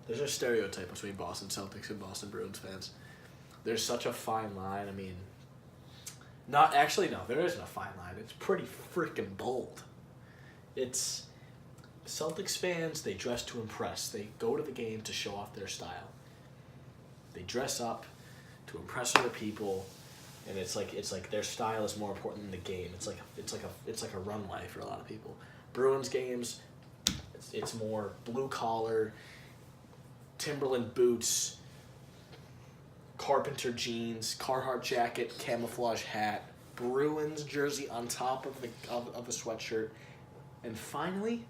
There's a stereotype between Boston Celtics and Boston Bruins fans. There's such a fine line. I mean, not actually, no, there isn't a fine line. It's pretty freaking bold. It's Celtics fans, they dress to impress. They go to the game to show off their style. They dress up to impress other people, and it's like their style is more important than the game. It's like a runway for a lot of people. Bruins games, it's more blue collar, Timberland boots, Carpenter jeans, Carhartt jacket, camouflage hat, Bruins jersey on top of the sweatshirt, and finally,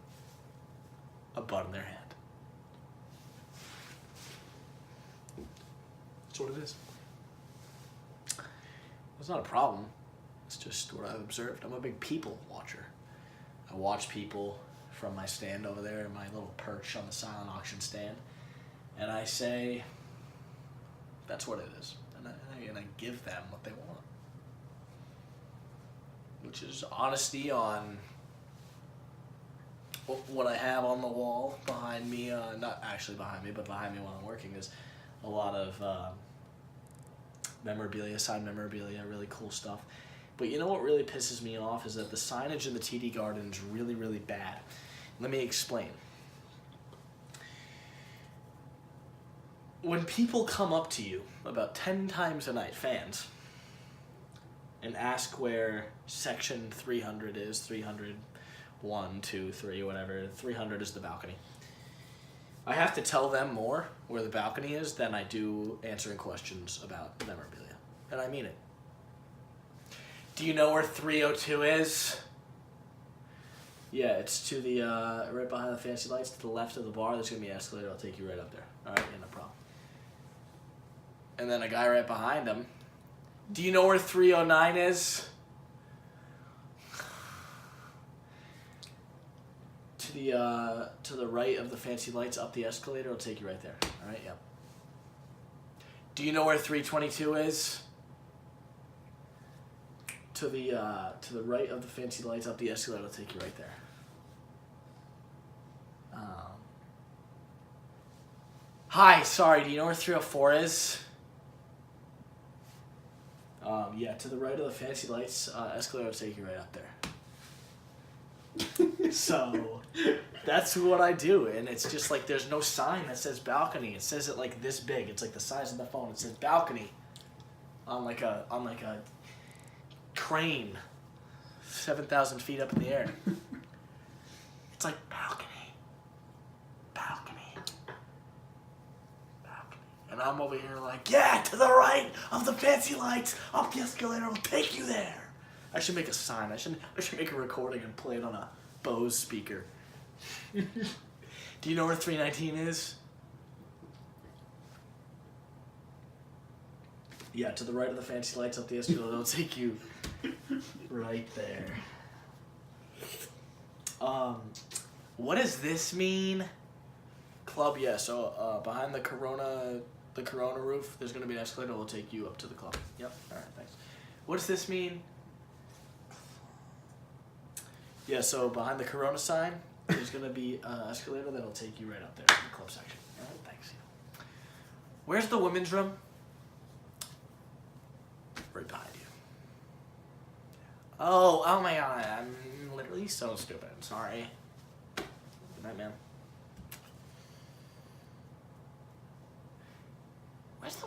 a bud in their hand. That's what it is. It's not a problem. It's just what I've observed. I'm a big people watcher. I watch people from my stand over there, my little perch on the silent auction stand, and I say, that's what it is. And I give them what they want. Which is honesty on what I have on the wall behind me, not actually behind me, but behind me while I'm working, is a lot of memorabilia, signed memorabilia, really cool stuff. But you know what really pisses me off is that the signage in the TD Garden is really, really bad. Let me explain. When people come up to you about 10 times a night, fans, and ask where section 300 is, 300, 1, 2, 3, whatever, 300 is the balcony. I have to tell them more where the balcony is than I do answering questions about memorabilia. And I mean it. Do you know where 302 is? Yeah, it's to the, right behind the fancy lights, to the left of the bar. There's going to be an escalator. I'll take you right up there. All right? Yeah, no problem. And then a guy right behind him. Do you know where 309 is? To the right of the fancy lights, up the escalator. I'll take you right there. All right? Yep. Do you know where 322 is? To the right of the fancy lights, up the escalator. I'll take you right there. Hi, sorry. Do you know where 304 is? Yeah, to the right of the fancy lights, escalator will take you right up there. So, that's what I do, and it's just like there's no sign that says balcony. It says it like this big. It's like the size of the phone. It says balcony on like a crane, 7,000 feet up in the air. It's like balcony. And I'm over here like, yeah, to the right of the fancy lights, up the escalator will take you there. I should make a sign. I should make a recording and play it on a Bose speaker. Do you know where 319 is? Yeah, to the right of the fancy lights, up the escalator, it'll take you right there. What does this mean? Club, yeah, so behind the Corona roof, there's going to be an escalator that will take you up to the club. Yep, all right, thanks. What does this mean? Yeah, so behind the Corona sign, there's going to be an escalator that will take you right up there to the club section. All right, thanks. Where's the women's room? Right behind you. Oh my God, I'm literally so stupid. Sorry. Good night, man. Where's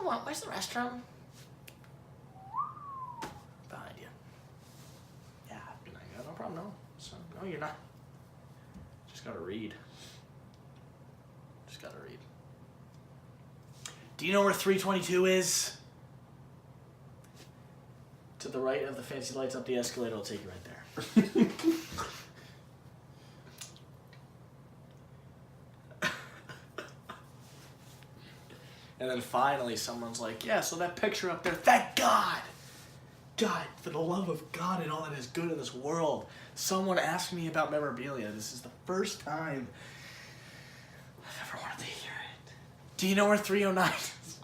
the restroom? Behind you. Yeah, good night. No problem, no. So, no, you're not. Just gotta read. Do you know where 322 is? To the right of the fancy lights, up the escalator, will take you right there. And then finally someone's like, yeah, so that picture up there, thank God! God, for the love of God and all that is good in this world, someone asked me about memorabilia. This is the first time I've ever wanted to hear it. Do you know where 309 is?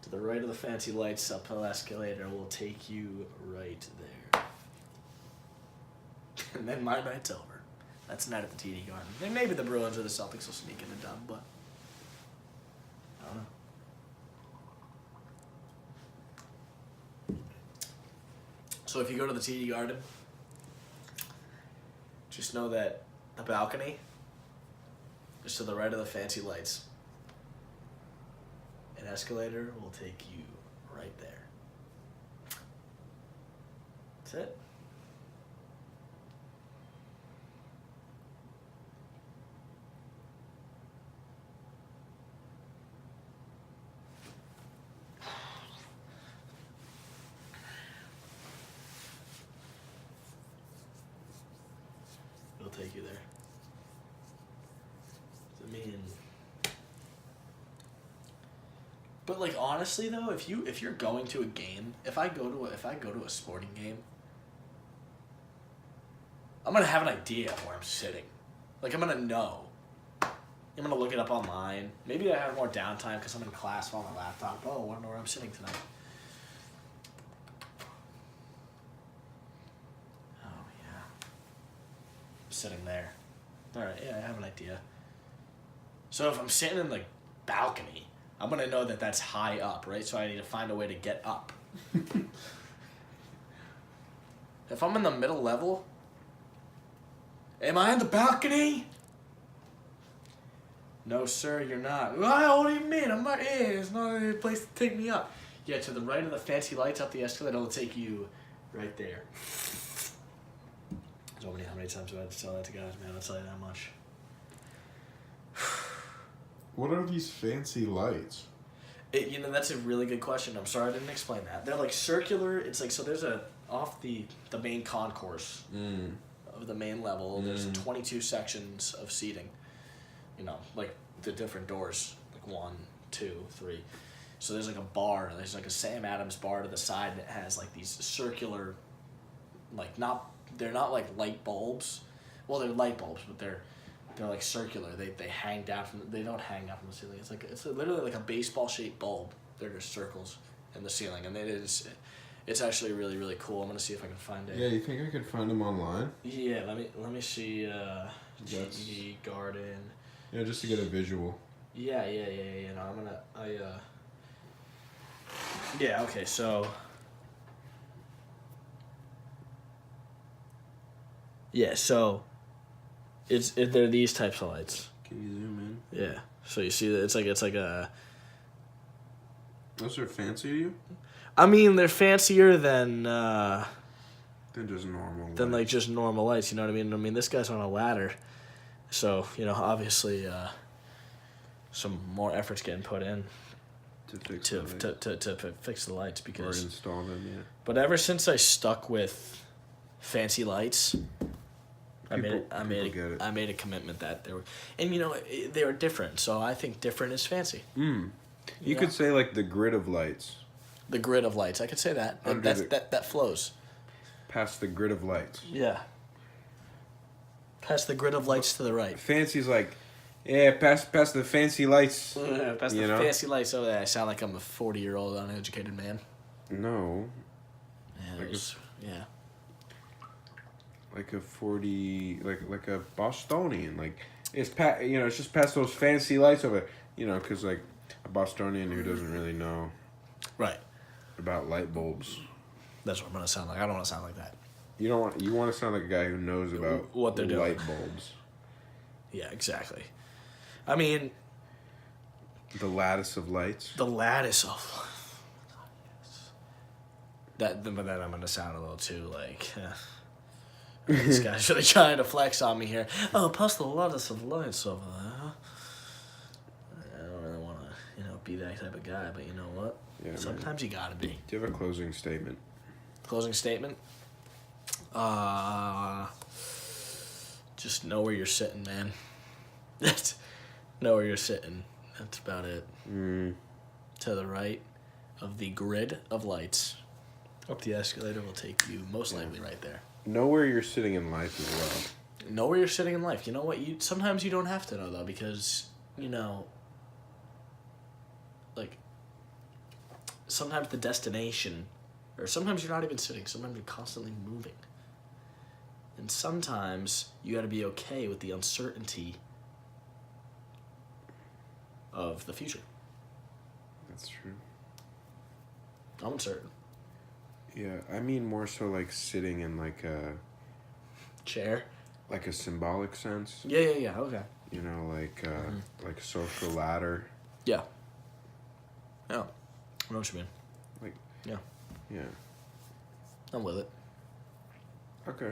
To the right of the fancy lights, uphill escalator will take you right there. And then my night's over. That's the night at the TD Garden. And maybe the Bruins or the Celtics will sneak in a dub, but So if you go to the TD Garden, just know that the balcony is to the right of the fancy lights. An escalator will take you right there. That's it. It'll take you there. I mean, but like honestly though, if you're going to a game, if I go to a sporting game, I'm gonna have an idea of where I'm sitting. Like I'm gonna know. I'm gonna look it up online. Maybe I have more downtime because I'm in class on my laptop. Oh, I wanna know where I'm sitting tonight. Oh yeah. I'm sitting there. Alright, yeah, I have an idea. So if I'm sitting in the balcony, I'm gonna know that that's high up, right? So I need to find a way to get up. If I'm in the middle level, am I in the balcony? No, sir, you're not. What do you mean? I'm not in. It's not a place to take me up. Yeah, to the right of the fancy lights up the escalator, it'll take you right there. So how many times do I have to tell that to guys, man? I'll tell you that much. What are these fancy lights? That's a really good question. I'm sorry I didn't explain that. They're like circular. It's like, so there's off the main concourse of the main level, there's 22 sections of seating. Like the different doors, like 1, 2, 3. So there's like a bar. There's like a Sam Adams bar to the side that has like these circular, like they're not like light bulbs. Well, they're light bulbs, but they're like circular. They hang down they don't hang down from the ceiling. It's literally like a baseball shaped bulb. They're just circles in the ceiling, and it's actually really, really cool. I'm gonna see if I can find it. Yeah, you think I could find them online? Yeah, let me see. TD Garden. Yeah, just to get a visual. Yeah. No, yeah. Okay, so. Yeah, so. They're these types of lights. Can you zoom in? Yeah. So you see that it's like a. Those are fancy to you? I mean, they're fancier than. They're just normal. Than like just normal lights. You know what I mean? I mean, this guy's on a ladder, so obviously, some more effort's getting put in to fix the lights because. Or install them, yeah. But ever since I stuck with fancy lights. I made a commitment that they were, and they were different. So I think different is fancy. You could say like the grid of lights. The grid of lights. I could say that. That flows. Past the grid of lights. Yeah. Past the grid of lights to the right. Fancy's like, yeah, past the fancy lights. Past the fancy lights. Oh, I sound like I'm a 40-year-old uneducated man. No. Yeah. Yeah. Like a 40, like a Bostonian, like it's it's just past those fancy lights over, because like a Bostonian who doesn't really know, right, about light bulbs. That's what I'm gonna sound like. I don't want to sound like that. You want to sound like a guy who knows about what they're doing. Light bulbs. Yeah, exactly. I mean, the lattice of lights. The lattice of. But then I'm gonna sound a little too like. This guy's really trying to flex on me here. Oh, past the lattice of lights over there. I don't really want to, be that type of guy, but you know what? Yeah, sometimes you gotta be. Do you have a closing statement? Closing statement? Just know where you're sitting, man. Know where you're sitting. That's about it. To the right of the grid of lights. Up the escalator will take you most likely right there. Know where you're sitting in life as well. Know where you're sitting in life. You know what? Sometimes you don't have to know, though, because, like, sometimes the destination, or sometimes you're not even sitting, sometimes you're constantly moving. And sometimes you got to be okay with the uncertainty of the future. That's true. I'm uncertain. Yeah, I mean more so like sitting in like a Chair. symbolic sense. Yeah. Okay. You know, like a social ladder. Yeah. Yeah. I know what you mean. Like Yeah. yeah. I'm with it. Okay.